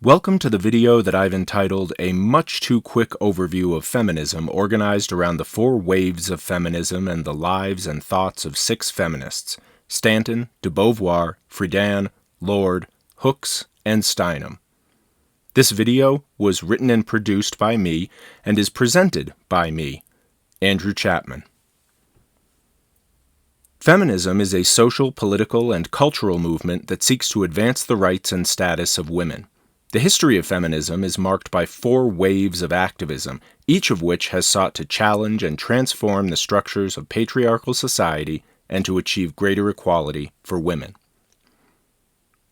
Welcome to the video that I've entitled A Much Too Quick Overview of Feminism, organized around the 4 waves of feminism and the lives and thoughts of 6 feminists: Stanton, de Beauvoir, Friedan, Lorde, Hooks, and Steinem. This video was written and produced by me and is presented by me, Andrew Chapman. Feminism is a social, political, and cultural movement that seeks to advance the rights and status of women. The history of feminism is marked by 4 waves of activism, each of which has sought to challenge and transform the structures of patriarchal society and to achieve greater equality for women.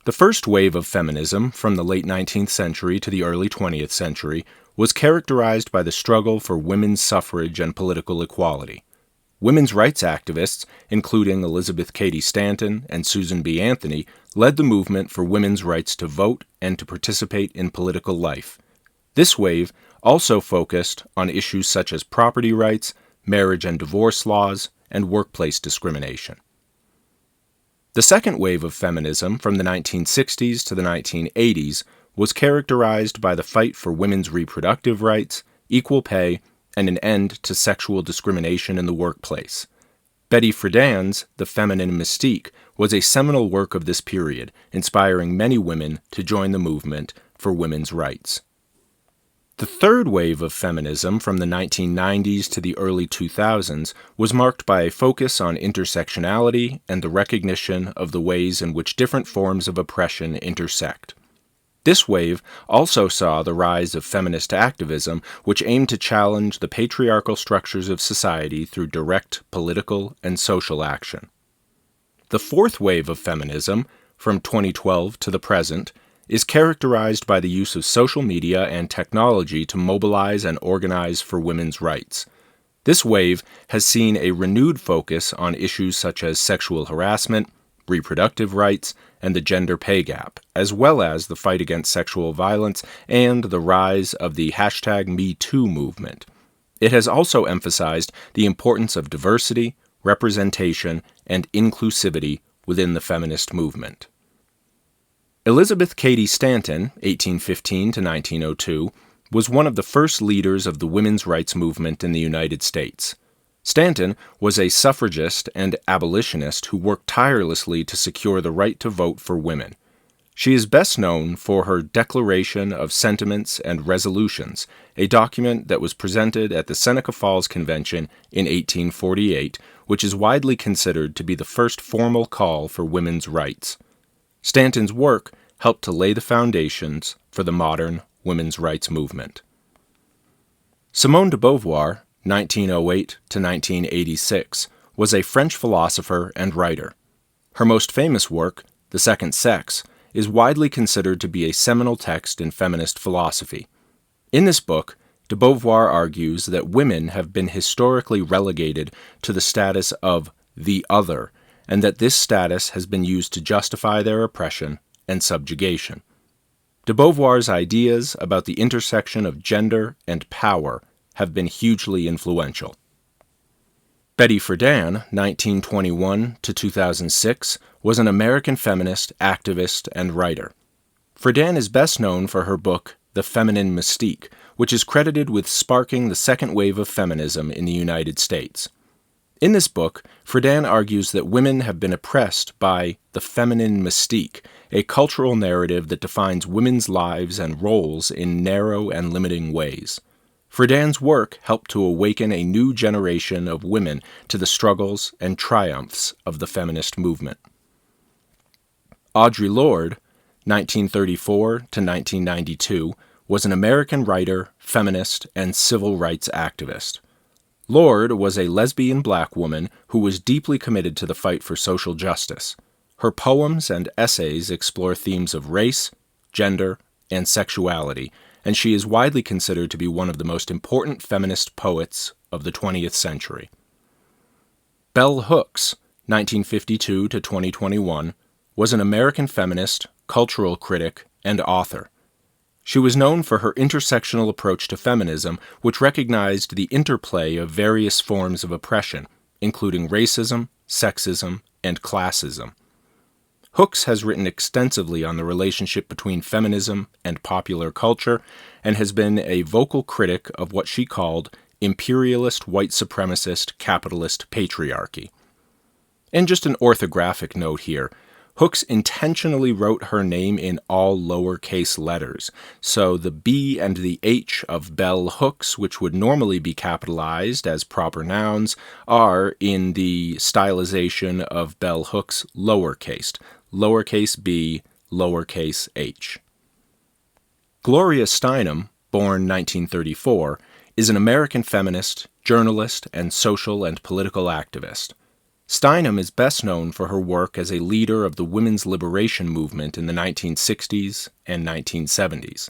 The first wave of feminism, from the late 19th century to the early 20th century, was characterized by the struggle for women's suffrage and political equality. Women's rights activists, including Elizabeth Cady Stanton and Susan B. Anthony, led the movement for women's rights to vote and to participate in political life. This wave also focused on issues such as property rights, marriage and divorce laws, and workplace discrimination. The second wave of feminism, from the 1960s to the 1980s, was characterized by the fight for women's reproductive rights, equal pay, and an end to sexual discrimination in the workplace. Betty Friedan's The Feminine Mystique was a seminal work of this period, inspiring many women to join the movement for women's rights. The third wave of feminism, from the 1990s to the early 2000s, was marked by a focus on intersectionality and the recognition of the ways in which different forms of oppression intersect. This wave also saw the rise of feminist activism, which aimed to challenge the patriarchal structures of society through direct political and social action. The fourth wave of feminism, from 2012 to the present, is characterized by the use of social media and technology to mobilize and organize for women's rights. This wave has seen a renewed focus on issues such as sexual harassment, reproductive rights, and the gender pay gap, as well as the fight against sexual violence and the rise of the #MeToo movement. It has also emphasized the importance of diversity, representation, and inclusivity within the feminist movement. Elizabeth Cady Stanton, 1815 to 1902, was one of the first leaders of the women's rights movement in the United States. Stanton was a suffragist and abolitionist who worked tirelessly to secure the right to vote for women. She is best known for her Declaration of Sentiments and Resolutions, a document that was presented at the Seneca Falls Convention in 1848, which is widely considered to be the first formal call for women's rights. Stanton's work helped to lay the foundations for the modern women's rights movement. Simone de Beauvoir, 1908 to 1986, was a French philosopher and writer. Her most famous work, The Second Sex, is widely considered to be a seminal text in feminist philosophy. In this book, de Beauvoir argues that women have been historically relegated to the status of the other, and that this status has been used to justify their oppression and subjugation. De Beauvoir's ideas about the intersection of gender and power have been hugely influential. Betty Friedan, 1921 to 2006, was an American feminist, activist, and writer. Friedan is best known for her book, The Feminine Mystique, which is credited with sparking the second wave of feminism in the United States. In this book, Friedan argues that women have been oppressed by the feminine mystique, a cultural narrative that defines women's lives and roles in narrow and limiting ways. Friedan's work helped to awaken a new generation of women to the struggles and triumphs of the feminist movement. Audre Lorde, 1934 to 1992, was an American writer, feminist, and civil rights activist. Lorde was a lesbian black woman who was deeply committed to the fight for social justice. Her poems and essays explore themes of race, gender, and sexuality, and she is widely considered to be one of the most important feminist poets of the 20th century. Bell Hooks, 1952 to 2021, was an American feminist, cultural critic, and author. She was known for her intersectional approach to feminism, which recognized the interplay of various forms of oppression, including racism, sexism, and classism. Hooks has written extensively on the relationship between feminism and popular culture, and has been a vocal critic of what she called imperialist, white supremacist, capitalist patriarchy. And just an orthographic note here, Hooks intentionally wrote her name in all lowercase letters, so the B and the H of bell hooks, which would normally be capitalized as proper nouns, are in the stylization of bell hooks lowercase b, lowercase h. Gloria Steinem, born 1934, is an American feminist, journalist, and social and political activist. Steinem is best known for her work as a leader of the women's liberation movement in the 1960s and 1970s.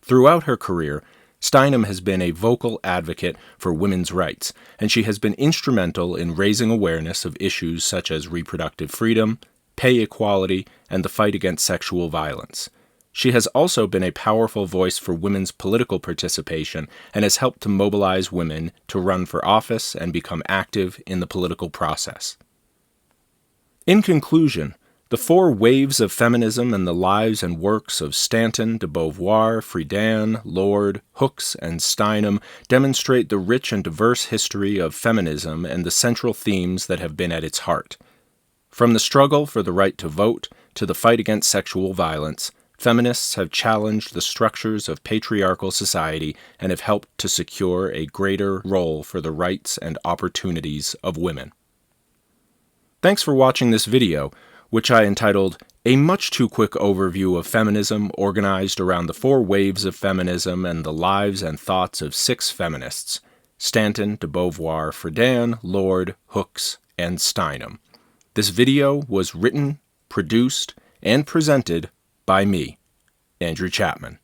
Throughout her career, Steinem has been a vocal advocate for women's rights, and she has been instrumental in raising awareness of issues such as reproductive freedom, pay equality, and the fight against sexual violence. She has also been a powerful voice for women's political participation and has helped to mobilize women to run for office and become active in the political process. In conclusion, the four waves of feminism and the lives and works of Stanton, de Beauvoir, Friedan, Lorde, Hooks, and Steinem demonstrate the rich and diverse history of feminism and the central themes that have been at its heart. From the struggle for the right to vote to the fight against sexual violence, feminists have challenged the structures of patriarchal society and have helped to secure a greater role for the rights and opportunities of women. Thanks for watching this video, which I entitled A Much Too Quick Overview of Feminism Organized Around the Four Waves of Feminism and the Lives and Thoughts of Six Feminists: Stanton, de Beauvoir, Friedan, Lorde, Hooks, and Steinem. This video was written, produced, and presented by me, Andrew Chapman.